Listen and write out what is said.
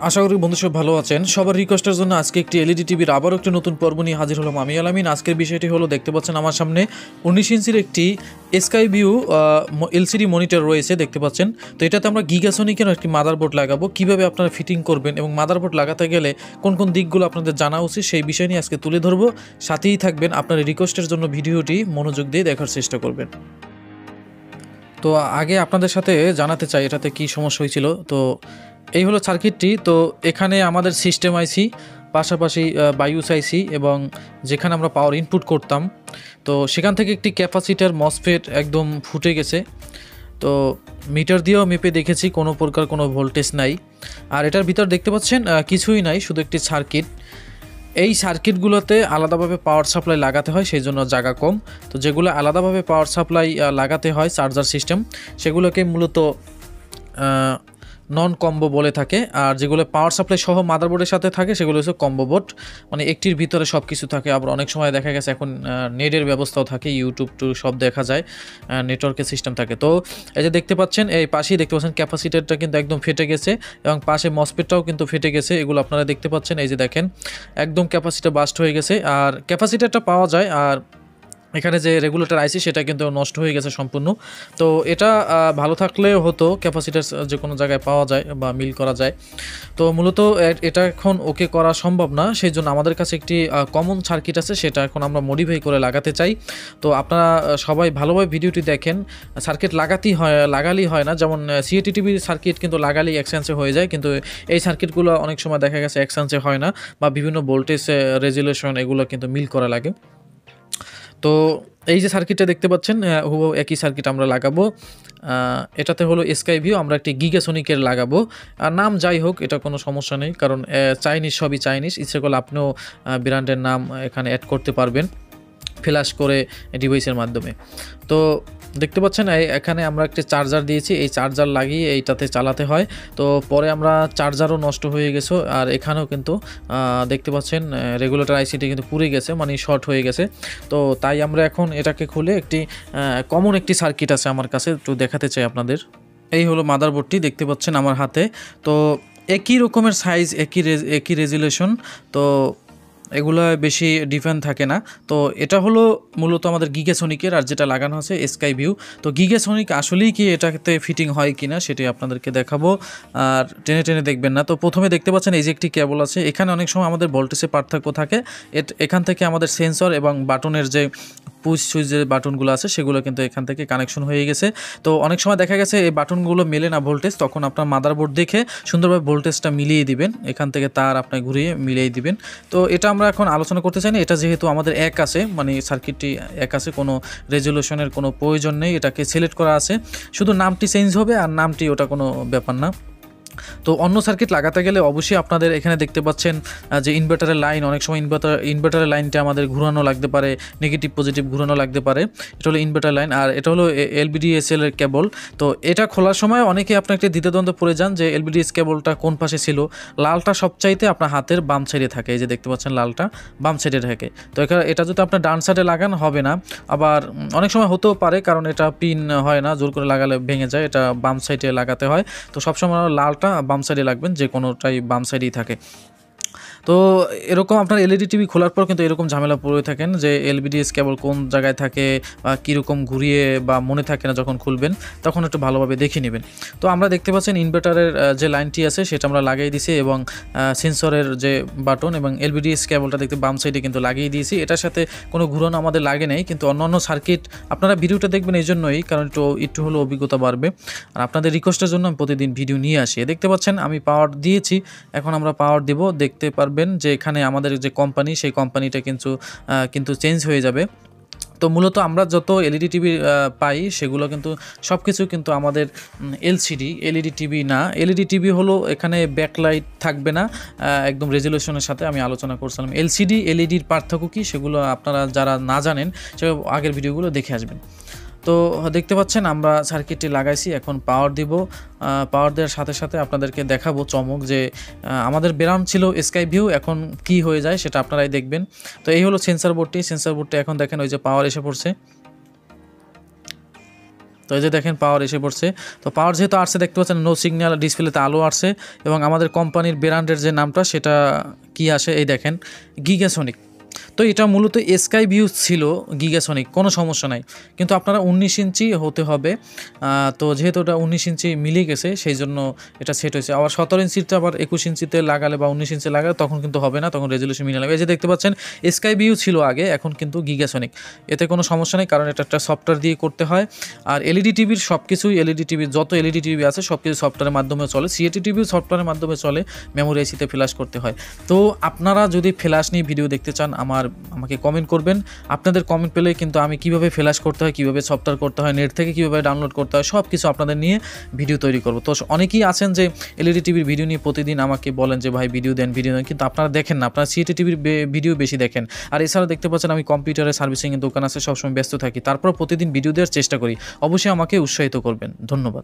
আশা করি বন্ধু সব ভালো আছেন। সবার রিকোয়েস্টের জন্য আজকে একটি এলইডি টিভির আবারও একটি নতুন পর্ব নিয়ে হাজির হলাম আমি আলামিন। আজকের বিষয়টি হলো, দেখতে পাচ্ছেন আমার সামনে 19 ইঞ্চির একটি স্কাই ভিউ এলসিডি মনিটর রয়েছে, দেখতে পাচ্ছেন। তো এটাতে আমরা গিগাসনিকের একটি মাদারবোর্ড লাগাবো। কিভাবে আপনারা ফিটিং করবেন এবং মাদারবোর্ড লাগাতে গেলে কোন কোন দিকগুলো আপনাদের জানা উচিত সেই বিষয় নিয়ে আজকে তুলে ধরবো। সাথেই থাকবেন, আপনার রিকোয়েস্টের জন্য ভিডিওটি মনোযোগ দিয়ে দেখার চেষ্টা করবেন। তো আগে আপনাদের সাথে জানাতে চাই এটাতে কি সমস্যা হয়েছিল। তো এই হলো সার্কিটটি। তো এখানে আমাদের সিস্টেম আইসি, পাশাপাশি বায়ুস আইসি, এবং যেখানে আমরা পাওয়ার ইনপুট করতাম, তো সেখান থেকে একটি ক্যাপাসিটার মসফেট একদম ফুটে গেছে। তো মিটার দিয়েও মেপে দেখেছি, কোনো প্রকার কোনো ভোল্টেজ নাই। আর এটার ভিতর দেখতে পাচ্ছেন কিছুই নাই, শুধু একটি সার্কিট। এই সার্কিটগুলোতে আলাদাভাবে পাওয়ার সাপ্লাই লাগাতে হয়, সেই জন্য জায়গা কম। তো যেগুলো আলাদাভাবে পাওয়ার সাপ্লাই লাগাতে হয়, চার্জার সিস্টেম, সেগুলোকে মূলত নন কম্বো বলে থাকে। আর যেগুলো পাওয়ার সাপ্লাই সহ মাদারবোর্ডের সাথে থাকে সেগুলো হচ্ছে কম্বো বোর্ড, মানে একটির ভিতরে সব কিছু থাকে। আবার অনেক সময় দেখা গেছে এখন নেটের ব্যবস্থাও থাকে, ইউটিউব টু সব দেখা যায়, নেটওয়ার্কের সিস্টেম থাকে। তো এই যে দেখতে পাচ্ছেন, এই পাশেই দেখতে পাচ্ছেন ক্যাপাসিটারটা কিন্তু একদম ফেটে গেছে, এবং পাশে মসফেটটাও কিন্তু ফেটে গেছে। এগুলো আপনারা দেখতে পাচ্ছেন, এই যে দেখেন একদম ক্যাপাসিটার বাস্ট হয়ে গেছে। আর ক্যাপাসিটারটা পাওয়া যায়, আর এখানে যে রেগুলেটর আইসি সেটা কিন্তু নষ্ট হয়ে গেছে সম্পূর্ণ। তো এটা ভালো থাকলেও হতো, ক্যাপাসিটার যে কোনো জায়গায় পাওয়া যায় বা মিল করা যায়। তো মূলত এটা এখন ওকে করা সম্ভব না, সেই জন্য আমাদের কাছে একটি কমন সার্কিট আছে, সেটা এখন আমরা মডিফাই করে লাগাতে চাই। তো আপনারা সবাই ভালোভাবে ভিডিওটি দেখেন। সার্কিট লাগালেই হয় না, যেমন সিএটি টিভির সার্কিট কিন্তু লাগালেই এক্সচেঞ্জে হয়ে যায়, কিন্তু এই সার্কিটগুলো অনেক সময় দেখা গেছে এক্সচেঞ্জে হয় না, বা বিভিন্ন ভোল্টেজ রেজুলেশন এগুলো কিন্তু মিল করা লাগে। তো এই যে সার্কিটটা দেখতে পাচ্ছেন, হুবহু একই সার্কিট আমরা লাগাবো। এটাতে হলো স্কাই ভিউ, আমরা একটি গিগাসনিকের লাগাবো। আর নাম যাই হোক, এটা কোনো সমস্যা নেই, কারণ চাইনিজ, সবই চাইনিজ। ইচ্ছে করলে আপনিও ব্র্যান্ডের নাম এখানে অ্যাড করতে পারবেন ফ্ল্যাশ করে ডিভাইসের মাধ্যমে। তো দেখতে পাচ্ছেন এখানে আমরা একটি চার্জার দিয়েছি, এই চার্জার লাগিয়ে এইটাতে চালাতে হয়। তো পরে আমরা চার্জারও নষ্ট হয়ে গেছে, আর এখানেও কিন্তু দেখতে পাচ্ছেন রেগুলেটর আইসিটি কিন্তু পুড়ে গেছে, মানে শর্ট হয়ে গেছে। তো তাই আমরা এখন এটাকে খুলে একটি কমন একটি সার্কিট আছে আমার কাছে, একটু দেখাতে চাই আপনাদের। এই হলো মাদারবোর্ডটি, দেখতে পাচ্ছেন আমার হাতে। তো একই রকমের সাইজ, একই রেজুলেশন, তো এগুলো বেশি ডিফারেন্ট থাকে না। তো এটা হলো মূলত আমাদের গিগাসনিকের, আর যেটা লাগানো আছে স্কাই ভিউ। তো গিগাসনিক আসলেই কি এটাতে ফিটিং হয় কিনা সেটাই আপনাদেরকে দেখাবো, আর টেনে টেনে দেখবেন না। তো প্রথমে দেখতে পাচ্ছেন এই যে একটি কেবল আছে, এখানে অনেক সময় আমাদের ভোল্টেজে পার্থক্য থাকে। এখান থেকে আমাদের সেন্সর এবং বাটনের যে পুশ সুইচ যে বাটনগুলো আছে সেগুলো কিন্তু এখান থেকে কানেকশন হয়ে গেছে। তো অনেক সময় দেখা গেছে এই বাটনগুলো মেলে না ভোল্টেজ, তখন আপনার মাদারবোর্ড দেখে সুন্দরভাবে ভোল্টেজটা মিলিয়ে দিবেন, এখান থেকে তার আপনি ঘুরিয়ে মিলিয়ে দিবেন। তো এটা আমরা এখন আলোচনা করতে চাই না, এটা যেহেতু আমাদের এক আছে, মানে সার্কিটটি এক আছে, কোনো রেজুলেশনের কোনো প্রয়োজন নেই, এটাকে সিলেক্ট করা আছে, শুধু নামটি চেঞ্জ হবে, আর নামটি ওটা কোনো ব্যাপার না। তো অন্য সার্কিট লাগাতে গেলে অবশ্যই আপনাদের এখানে দেখতে পাচ্ছেন যে ইনভার্টারের লাইন, অনেক সময় ইনভার্টারের লাইনটা আমাদের ঘুরানো লাগতে পারে, নেগেটিভ পজিটিভ ঘুরানো লাগতে পারে। এটা হলো ইনভার্টার লাইন, আর এটা হলো এলবিডিএসএল এর কেবল। তো এটা খোলার সময় অনেকে আপনার একটা দ্বিধাদ্বন্দ্ব পড়ে যান যে এলবিডিএস কেবলটা কোন পাশে ছিল। লালটা সবচাইতে আপনার হাতের বাম সাইডে থাকে, এই যে দেখতে পাচ্ছেন লালটা বাম সাইডে থাকে। তো এটা যদি আপনার ডান সাইডে লাগান হবে না, আবার অনেক সময় হতেও পারে, কারণ এটা পিন হয় না, জোর করে লাগালে ভেঙে যায়, এটা বাম সাইডে লাগাতে হয়। তো সবসময় লালটা বাম সাইডে লাগবেন, যে কোনোটাই বাম সাইডেই থাকে। তো এরকম আপনার এলইডি টিভি খোলার পর কিন্তু এরকম ঝামেলা পড়ে থাকেন যে এলবিডিএস কেবল কোন জায়গায় থাকে বা কীরকম ঘুরিয়ে বা মনে থাকে না, যখন খুলবেন তখন একটু ভালোভাবে দেখে নেবেন। তো আমরা দেখতে পাচ্ছেন ইনভার্টারের যে লাইনটি আছে সেটা আমরা লাগিয়ে দিয়েছি, এবং সেন্সরের যে বাটন এবং এলবিডিএস কেবলটা দেখতে বাম সাইডে কিন্তু লাগিয়ে দিয়েছি। এটার সাথে কোনো ঘুরানো আমাদের লাগে নেই, কিন্তু অন্যান্য সার্কিট আপনারা ভিডিওটা দেখবেন এই জন্যই, কারণ একটু হলো অভিজ্ঞতা বাড়বে। আর আপনাদের রিকোয়েস্টের জন্য আমি প্রতিদিন ভিডিও নিয়ে আসি। দেখতে পাচ্ছেন আমি পাওয়ার দিয়েছি, এখন আমরা পাওয়ার দেব। দেখতে পারবেন যে এখানে আমাদের যে কোম্পানি, সেই কোম্পানিটা কিন্তু চেঞ্জ হয়ে যাবে। তো মূলত আমরা যত এলইডি টিভি পাই সেগুলো কিন্তু সব কিছু কিন্তু আমাদের এলইডি টিভি না। এলইডি টিভি হলো এখানে ব্যাকলাইট থাকবে না, একদম রেজুলেশনের সাথে আমি আলোচনা করছিলাম। এলইডির পার্থক্য কী সেগুলো আপনারা যারা না জানেন সে আগের ভিডিওগুলো দেখে আসবেন। তো দেখতে পাচ্ছেন আমরা সার্কিটটি লাগাইছি, এখন পাওয়ার দিব। পাওয়ার দেওয়ার সাথে সাথে আপনাদেরকে দেখাবো চমক, যে আমাদের ব্যাকগ্রাউন্ড ছিল স্কাই ভিউ, এখন কি হয়ে যায় সেটা আপনারাই দেখবেন। তো এই হলো সেন্সর বোর্ডটি এখন দেখেন ওই যে পাওয়ার এসে পড়ছে। তো এই যে দেখেন পাওয়ার এসে পড়ছে। তো পাওয়ার যেহেতু আসছে দেখতে পাচ্ছেন নো সিগন্যাল, ডিসপ্লেতে আলো আসছে এবং আমাদের কোম্পানির ব্র্যান্ডের যে নামটা সেটা কি আসে এই দেখেন গিগাসনিক। তো এটা মূলত স্কাই ভিউ ছিল গিগাসনিক, কোনো সমস্যা নাই, কিন্তু আপনারা 19 ইঞ্চি হতে হবে। তো যেহেতু ওটা 19 ইঞ্চি মিলে গেছে সেই জন্য এটা সেট হয়েছে। আবার 17 ইঞ্চিতে আবার 21 ইঞ্চিতে লাগালে বা 19 ইঞ্চি লাগালে তখন কিন্তু হবে না, তখন রেজলিউশন মিলে লাগবে। এই যে দেখতে পাচ্ছেন স্কাই ভিউ ছিল আগে, এখন কিন্তু গিগাসনিক। এতে কোনো সমস্যা নেই, কারণ এটা একটা সফটওয়্যার দিয়ে করতে হয়। আর এলইডি টিভির সব কিছুই, এলইডি টিভির যত এলইডি টিভি আছে সব কিছু সফটওয়্যারের মাধ্যমে চলে, সিএটি টিভিও সফটওয়্যারের মাধ্যমে চলে, মেমোরি আইসিতে ফ্ল্যাশ করতে হয়। তো আপনারা যদি ফ্ল্যাশ নিয়ে ভিডিও দেখতে চান আমাকে কমেন্ট করবেন। আপনাদের কমেন্ট পেলে কিন্তু আমি কীভাবে ফ্ল্যাশ করতে হয়, কীভাবে সফটওয়্যার করতে হয়, নেট থেকে কীভাবে ডাউনলোড করতে হয়, সব কিছু আপনাদের নিয়ে ভিডিও তৈরি করব। তো অনেকেই আছেন যে এলইডি টিভির ভিডিও নিয়ে প্রতিদিন আমাকে বলেন যে ভাই ভিডিও দেন, কিন্তু আপনারা দেখেন না, আপনারা সিএটি টিভির ভিডিও বেশি দেখেন। আর এছাড়া দেখতে পাচ্ছেন আমি কম্পিউটারের সার্ভিসিংয়ের দোকান আছে, সবসময় ব্যস্ত থাকি, তারপর প্রতিদিন ভিডিও দেওয়ার চেষ্টা করি। অবশ্যই আমাকে উৎসাহিত করবেন। ধন্যবাদ।